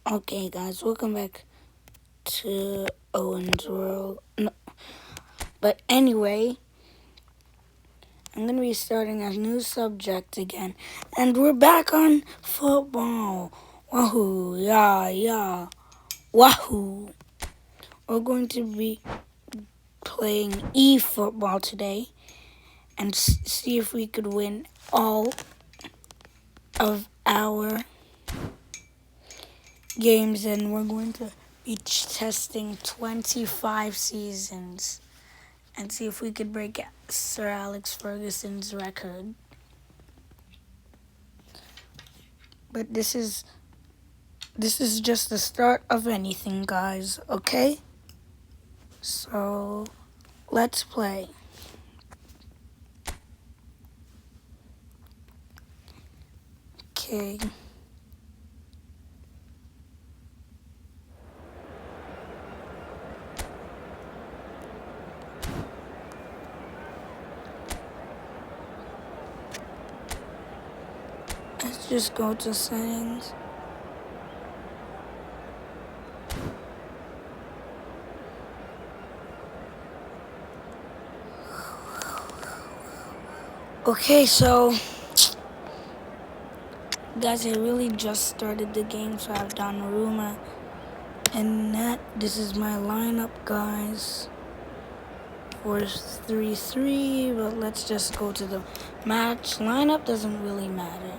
Okay, guys, welcome back to Owen's World. No, but anyway, I'm going to be starting a new subject again. And we're back on football. Wahoo, yeah, wahoo. We're going to be playing Efootball today and see if we could win all of our games. And we're going to be testing 25 seasons and see if we could break Sir Alex Ferguson's record. But this is just the start of anything, guys, okay? So, let's play. Okay. Let's just go to settings. Okay, so guys, I really just started the game, so I have Donnarumma and net. This is my lineup, guys. 4-3-3, but let's just go to the match. Lineup doesn't really matter.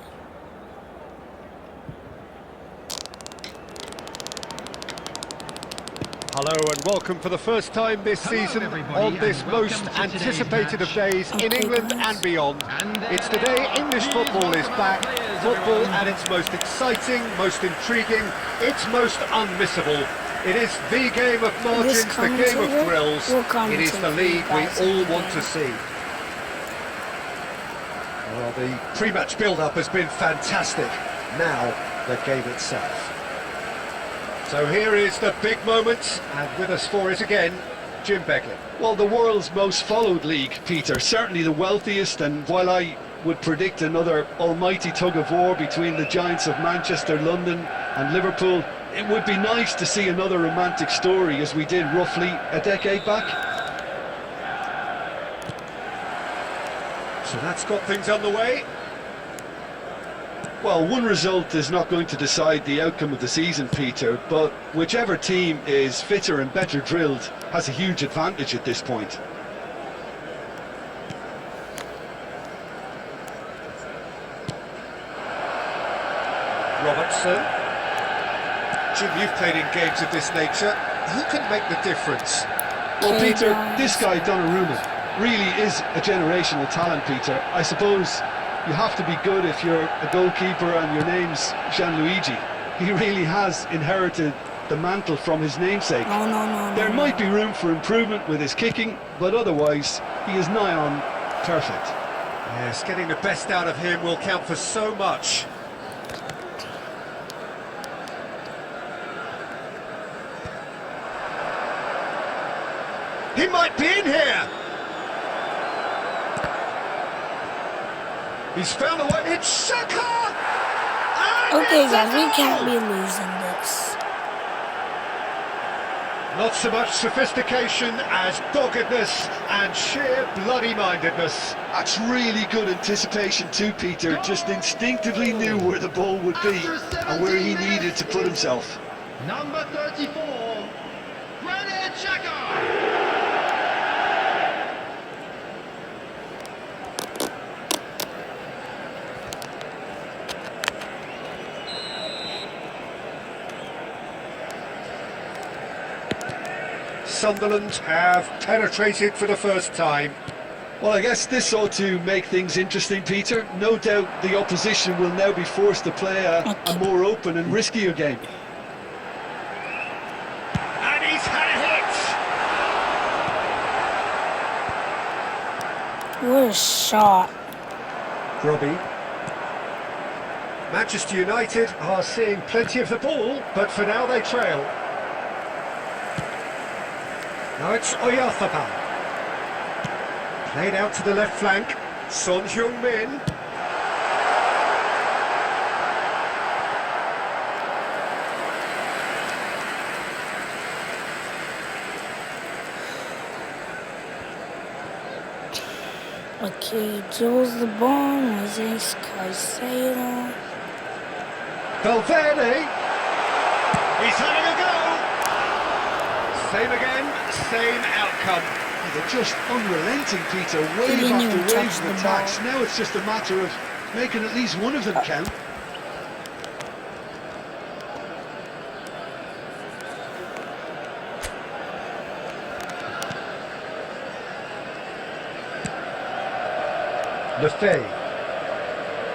Hello and welcome for the first time this season on this most anticipated of days in England and beyond. It's the day English football is back. Football at its most exciting, most intriguing, its most unmissable. It is the game of margins, the game of thrills. It is the league we all want to see. Well, the pre-match build-up has been fantastic. Now, the game itself. So here is the big moment, and with us for it again, Jim Beckley. Well, the world's most followed league, Peter, certainly the wealthiest, and while I would predict another almighty tug-of-war between the giants of Manchester, London and Liverpool, it would be nice to see another romantic story as we did roughly a decade back. So that's got things underway. Well, one result is not going to decide the outcome of the season, Peter, but whichever team is fitter and better drilled has a huge advantage at this point. Robertson. Jim, you've played in games of this nature. Who can make the difference? Well, Peter, this guy Donnarumma really is a generational talent, Peter. I suppose you have to be good if you're a goalkeeper and your name's Gianluigi. He really has inherited the mantle from his namesake. No. There might be room for improvement with his kicking, but otherwise, he is nigh on perfect. Yes, getting the best out of him will count for so much. He might be in here! He's found a way. It's Saka! Okay, guys, we can't be losing this. Not so much sophistication as doggedness and sheer bloody-mindedness. That's really good anticipation too, Peter. Just instinctively knew where the ball would be and where he needed to put himself. Number 34, Granit Xhaka! Sunderland have penetrated for the first time. Well, I guess this ought to make things interesting, Peter. No doubt the opposition will now be forced to play a more open and riskier game. And he's had a hit! What a shot. Robbie. Manchester United are seeing plenty of the ball, but for now they trail. Now it's Oyarzabal. Played out to the left flank. Son Heung-min. Okay, dribbles the ball. Jose Caicedo. Valverde. He's having a go. Same again, same outcome. They're just unrelenting, Peter. He Wave didn't even after wave touch of the attacks. ball. Now it's just a matter of making at least one of them count. Lefebvre.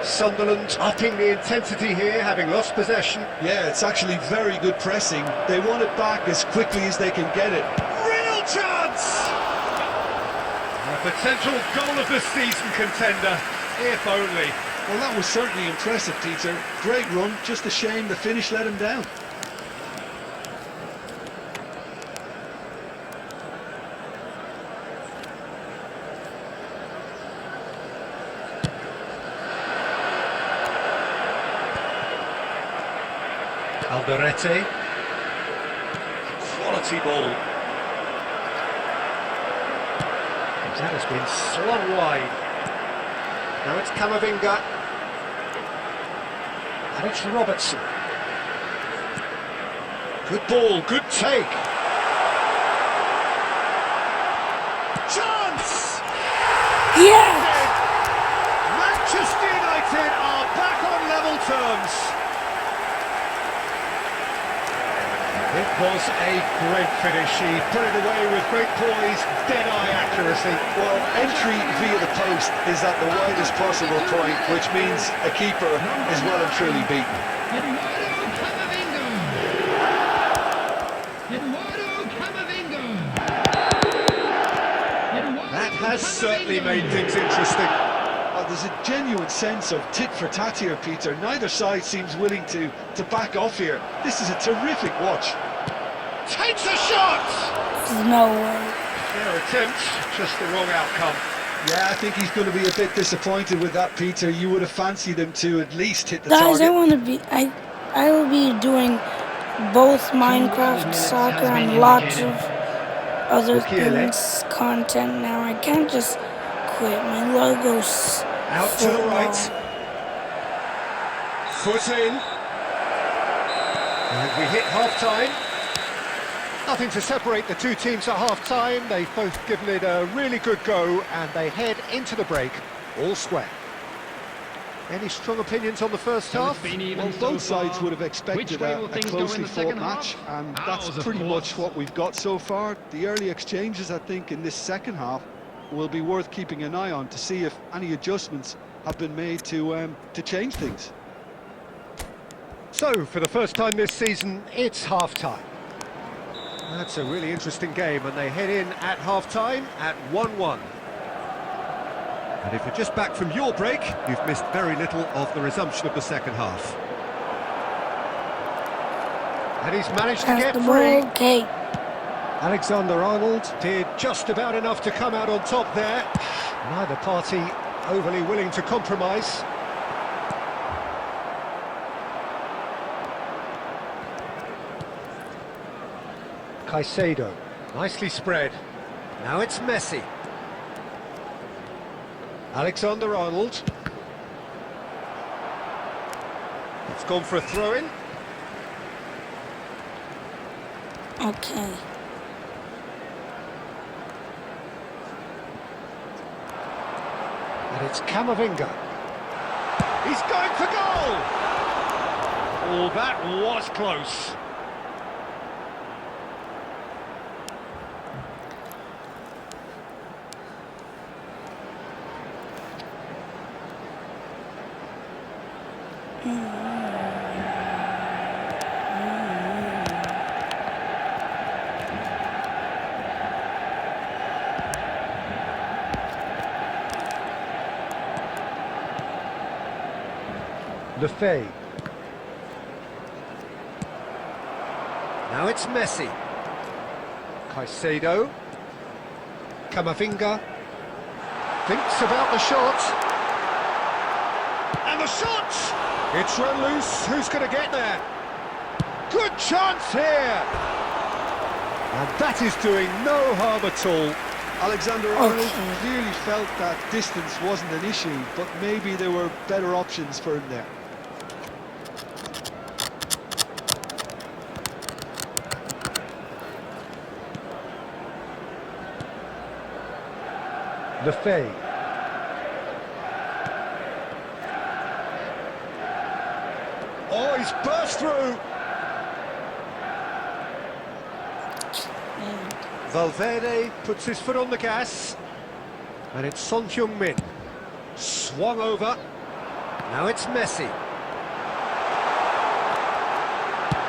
Sunderland upping the intensity here, having lost possession. Yeah, it's actually very good pressing. They want it back as quickly as they can get it. Real chance! A potential goal of the season contender, if only. Well, that was certainly impressive, Peter. Great run, just a shame the finish let him down. Alderete. Quality ball. That has been slung wide. Now it's Camavinga. And it's Robertson. Good ball, good take. Chance! Yes! Manchester United are back on level terms. It was a great finish. He put it away with great poise, dead-eye accuracy. Well, entry via the post is at the widest possible point, which means a keeper is well and truly beaten. That has certainly made things interesting. There's a genuine sense of tit for tat here, Peter. Neither side seems willing to back off here. This is a terrific watch. Takes a shot! There's no way. Fair attempt, just the wrong outcome. Yeah, I think he's going to be a bit disappointed with that, Peter. You would have fancied him to at least hit the Guys, target. I will be doing both Minecraft, soccer, and lots of other things, content now. I can't just quit. My logo's Out to the football. right. Foot in. And we hit half-time. Nothing to separate the two teams at half-time. They've both given it a really good go, and they head into the break all square. Any strong opinions on the first half? Well, both sides would have expected a closely fought match, and that's pretty much what we've got so far. The early exchanges, I think, in this second half will be worth keeping an eye on to see if any adjustments have been made to change things. So, for the first time this season, it's half-time. That's a really interesting game, and they head in at half-time at 1-1. And if you're just back from your break, you've missed very little of the resumption of the second half. And he's managed to get free. Okay. Alexander-Arnold did just about enough to come out on top there. Neither party overly willing to compromise. Caicedo, nicely spread. Now it's Messi. Alexander-Arnold. It's gone for a throw-in. Okay. And it's Camavinga. He's going for goal! Oh, that was close. Lefebvre. Now it's Messi. Caicedo. Camavinga. Thinks about the shot. And the shot! It's run loose. Who's going to get there? Good chance here! And that is doing no harm at all. Alexander-Arnold Okay. clearly felt that distance wasn't an issue, but maybe there were better options for him there. Lefay. Oh, he's burst through. And Valverde puts his foot on the gas. And it's Son Heung-min. Swung over. Now it's Messi.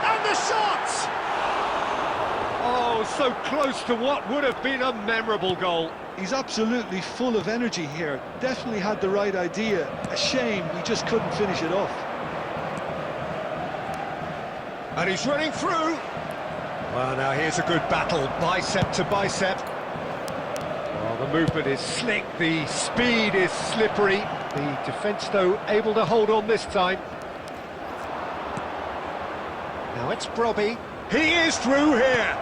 And the shot! Oh, so close to what would have been a memorable goal. He's absolutely full of energy here. Definitely had the right idea. A shame he just couldn't finish it off. And he's running through. Well, now here's a good battle, bicep to bicep. Well, the movement is slick, the speed is slippery. The defence, though, able to hold on this time. Now it's Brobby. He is through here.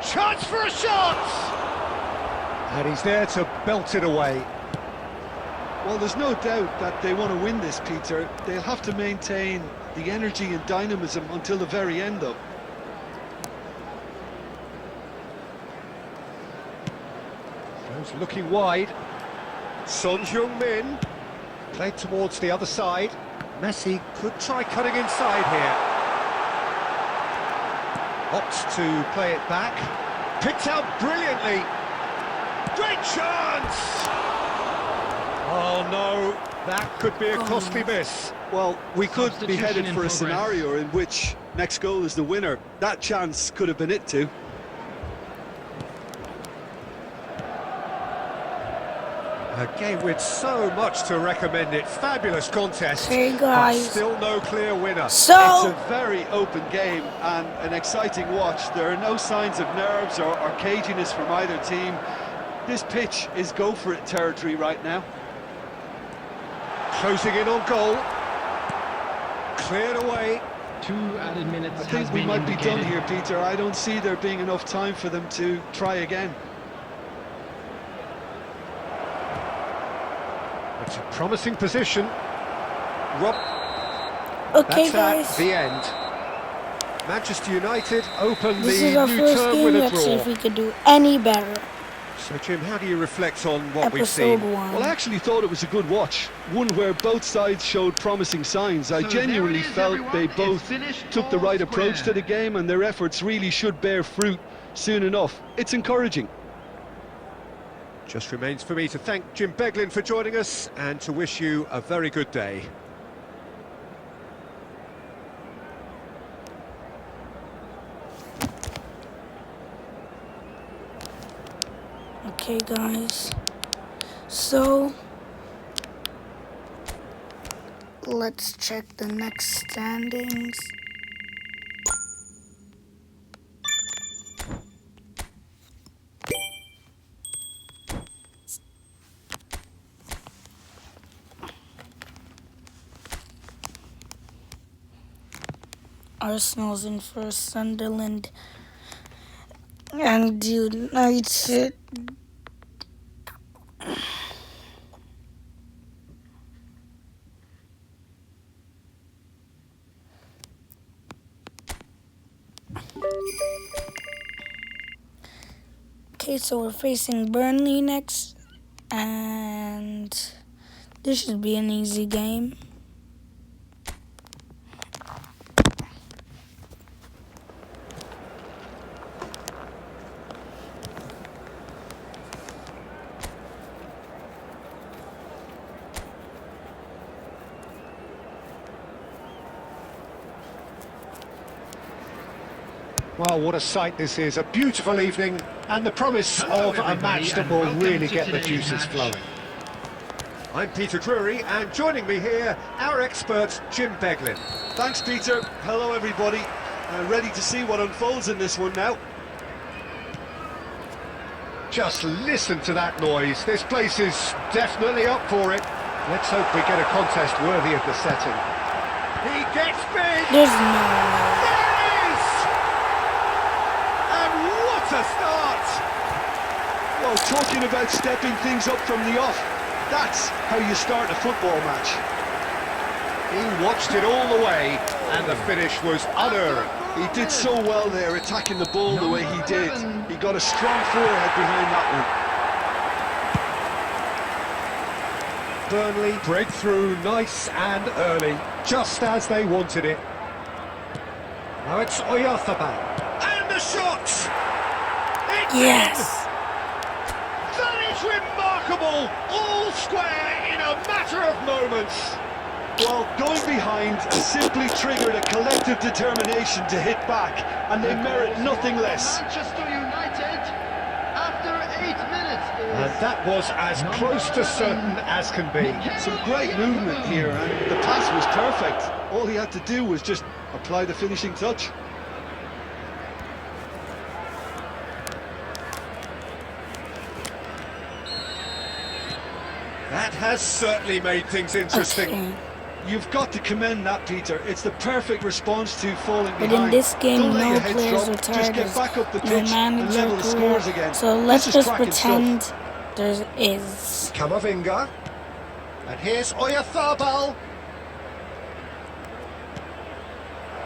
Chance for a shot! And he's there to belt it away. Well, there's no doubt that they want to win this, Peter. They'll have to maintain the energy and dynamism until the very end, though. Goes looking wide. Son Heung-min played towards the other side. Messi could try cutting inside here. Opts to play it back. Picked out brilliantly. Great chance! Oh no, that could be a costly miss. Well, we could be Substitution headed in for a progress. scenario in which next goal is the winner. That chance could have been it too. A game with so much to recommend it. Fabulous contest. Hey, but guys. still no clear winner. It's so, a very open game and an exciting watch. There are no signs of nerves or caginess from either team. This pitch is go-for-it territory right now. Closing in on goal. Cleared away. 2 added minutes I think has we been might be done indicated. here, Peter. I don't see there being enough time for them to try again. It's a promising position. Rob, okay, that's guys. the end. Manchester United open This the is our new first term game. with a Let's see if draw. we could do any better. So, Jim, how do you reflect on what we've Episode seen? 1. Well, I actually thought it was a good watch. One where both sides showed promising signs. I So genuinely there it is, felt everyone. they It's both finished took the all right approach square. to the game, and their efforts really should bear fruit soon enough. It's encouraging. Just remains for me to thank Jim Beglin for joining us and to wish you a very good day. Okay, guys. So, let's check the next standings. Arsenal's in first, Sunderland and United. Okay, so we're facing Burnley next, and this should be an easy game. Well, what a sight this is. A beautiful evening and the promise Hello, of a everybody, match that and will welcome really to get the today's juices match. flowing. I'm Peter Drury, and joining me here, our expert, Jim Beglin. Thanks, Peter. Hello, everybody. Ready to see what unfolds in this one now. Just listen to that noise. This place is definitely up for it. Let's hope we get a contest worthy of the setting. He gets big! There's no way. There it is! And what a start! Oh, talking about stepping things up from the off. That's how you start a football match. He watched it all the way, and the finish was unearned. He did so well there, attacking the ball the way he did. He got a strong forehead behind that one. Burnley break through nice and early, just as they wanted it. Now it's Oyarzabal. And the shots! It's Yes. in! That is remarkable! All square in a matter of moments. Well, going behind simply triggered a collective determination to hit back, and they merit nothing less. Manchester United, after 8 minutes, And that was as close to certain as can be. Some great movement here, and the pass was perfect. All he had to do was just apply the finishing touch. That has certainly made things interesting. Okay. You've got to commend that, Peter. It's the perfect response to falling But behind. in this game, Don't let no your head players drop. retired Just get as back up the no pitch and manager level the career. scores again. So let's This is just cracking pretend stuff. there is. Camavinga. And here's Oyarzabal.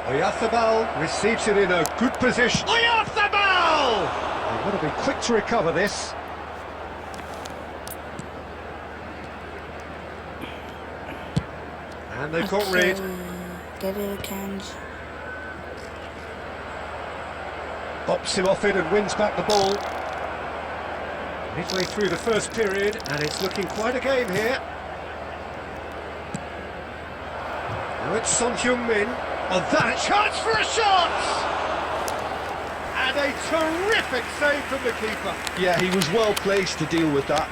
Oyarzabal receives it in a good position. Oyarzabal! They've got to be quick to recover this. And they've got rid. Get it, Kanji. Bops him off it and wins back the ball. Midway through the first period, and it's looking quite a game here. Now it's Son Heung-min. Oh, that chance for a shot! And a terrific save from the keeper. Yeah, he was well placed to deal with that.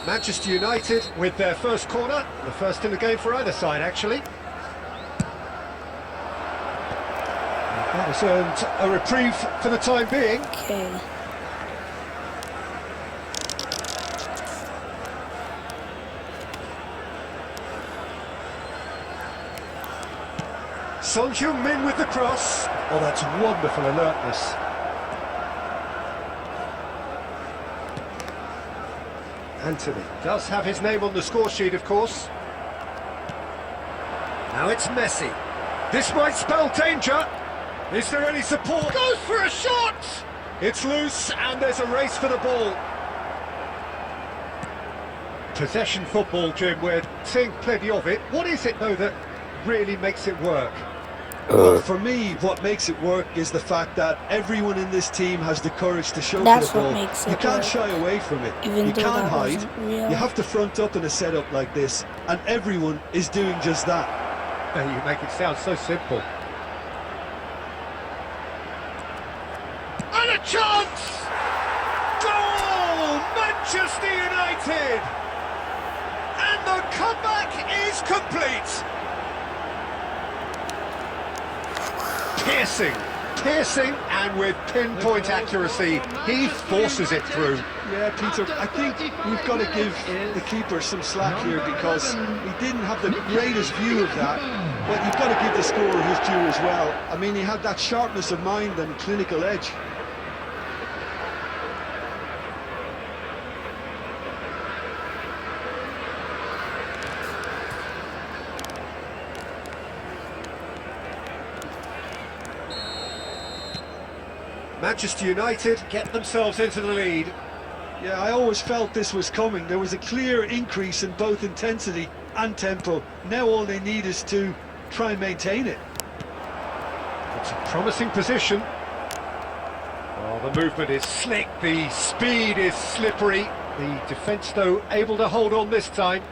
Manchester United with their first corner, the first in the game for either side, actually. That has earned a reprieve for the time being. Okay. Son Heung-min with the cross. Oh, that's wonderful alertness. Anthony does have his name on the score sheet, of course. Now it's Messi. This might spell danger. Is there any support? Goes for a shot! It's loose, and there's a race for the ball. Possession football, Jim, we're seeing plenty of it. What is it, though, that really makes it work? Well, for me, what makes it work is the fact that everyone in this team has the courage to show That's for the what ball. makes You it can't work. shy away from it. Even You though can't that hide. wasn't real. You have to front up in a setup like this, and everyone is doing just that. You make it sound so simple. And a chance! Goal! Manchester United! And the comeback is complete! Piercing, and with pinpoint accuracy, he forces it through. Yeah, Peter, I think we've got to give the keeper some slack here because he didn't have the greatest view of that, but you've got to give the scorer his due as well. I mean, he had that sharpness of mind and clinical edge. Manchester United get themselves into the lead. Yeah, I always felt this was coming. There was a clear increase in both intensity and tempo. Now all they need is to try and maintain it. It's a promising position. Oh, the movement is slick, the speed is slippery. The defence, though, able to hold on this time.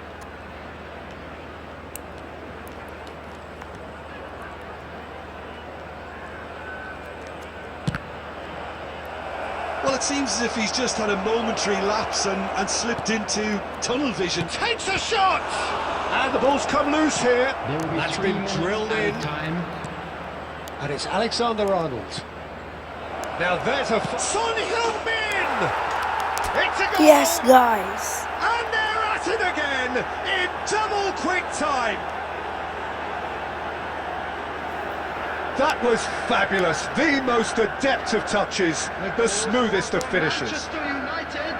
Well, it seems as if he's just had a momentary lapse and slipped into tunnel vision. Takes a shot! And the ball's come loose here. That's been drilled in. And it's Alexander-Arnold. Now there's a... Son Heung-min! It's a goal! Yes, guys. And they're at it again in double quick time. That was fabulous. The most adept of touches, the smoothest of finishes. Manchester United.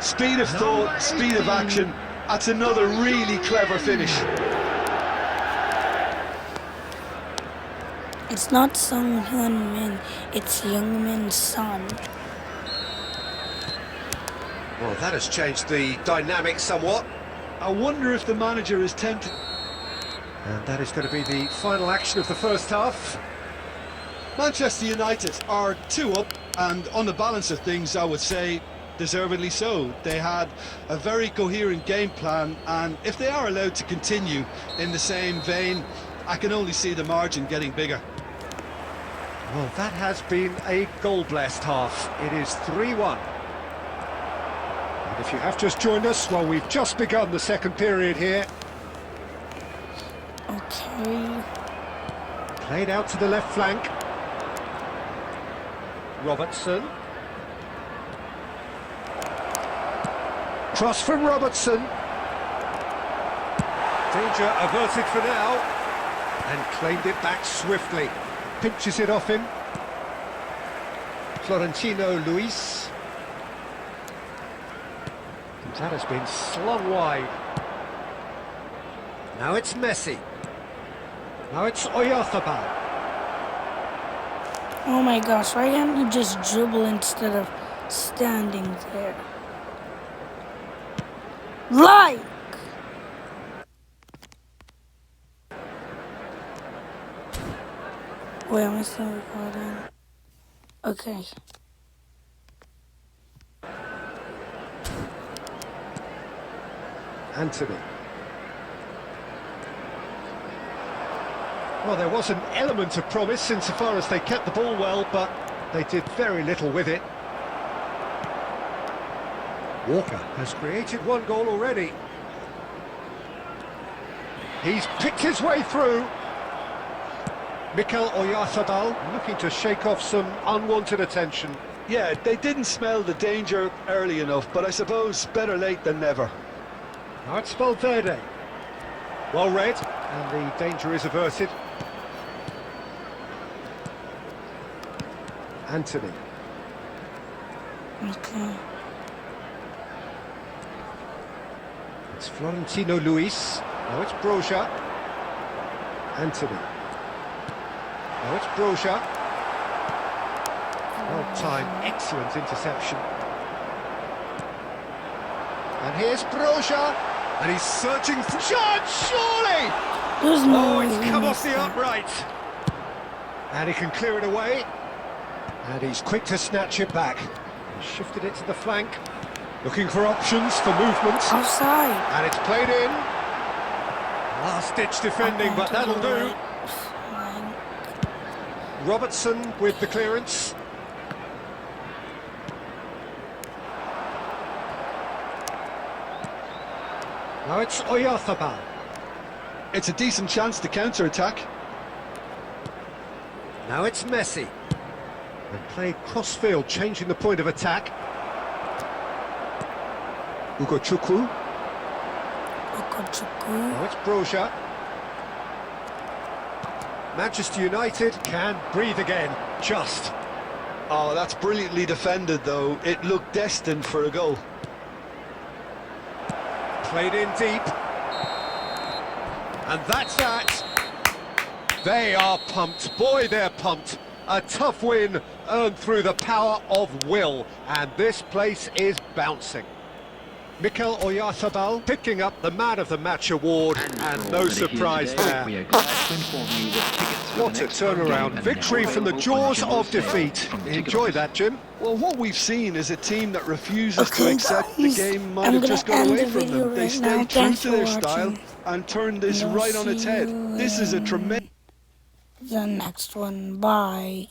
Speed of thought, speed of action. That's another really clever finish. It's not Sung Hyun Min, it's Young Min's son. Well, that has changed the dynamic somewhat. I wonder if the manager is tempted. And that is going to be the final action of the first half. Manchester United are 2 up, and on the balance of things, I would say deservedly so. They had a very coherent game plan, and if they are allowed to continue in the same vein, I can only see the margin getting bigger. Well, that has been a goal-blessed half. It is 3-1. And if you have just joined us, well, we've just begun the second period here. Okay. Played out to the left flank. Robertson. Cross from Robertson. Danger averted for now. And claimed it back swiftly. Pinches it off him. Florentino Luis. And that has been slung wide. Now it's Messi. Now it's Oyarzabal. Oh my gosh, why can't you just dribble instead of standing there? Like! Wait, am I still recording? Okay. Anthony. Well, there was an element of promise insofar as they kept the ball well, but they did very little with it. Walker has created one goal already. He's picked his way through. Mikel Oyarzabal looking to shake off some unwanted attention. Yeah, they didn't smell the danger early enough, but I suppose better late than never. Now it's Valverde. Well read, and the danger is averted. Anthony. Okay. It's Florentino Luis. Now it's Broja. Anthony. Now it's Broja. Well timed, excellent interception. And here's Broja. And he's searching for chance, surely! There's no Oh, way it's he come off missed the that. upright. And he can clear it away. And he's quick to snatch it back. He's shifted it to the flank. Looking for options for movement. Offside. And it's played in. Last-ditch defending, but that'll do. Fine. Robertson with the clearance. Now it's Oyarzabal. It's a decent chance to counter-attack. Now it's Messi. And played cross-field, changing the point of attack. Ugochukwu. Now it's Broja. Manchester United can breathe again, just. Oh, that's brilliantly defended, though. It looked destined for a goal. Played in deep. And that's that. They are pumped. Boy, they're pumped. A tough win earned through the power of will. And this place is bouncing. Mikel Oyarzabal picking up the Man of the Match award, and no surprise there. What a turnaround. Victory from the jaws of defeat. Enjoy that, Jim. Well, what we've seen is a team that refuses to Okay, accept the guys, game might I'm have gonna just got end away the from video them. They right now. stayed true Thanks to for their style watching. and turned this And I'll right on its see head. you This is a in tremendous... the next one. Bye.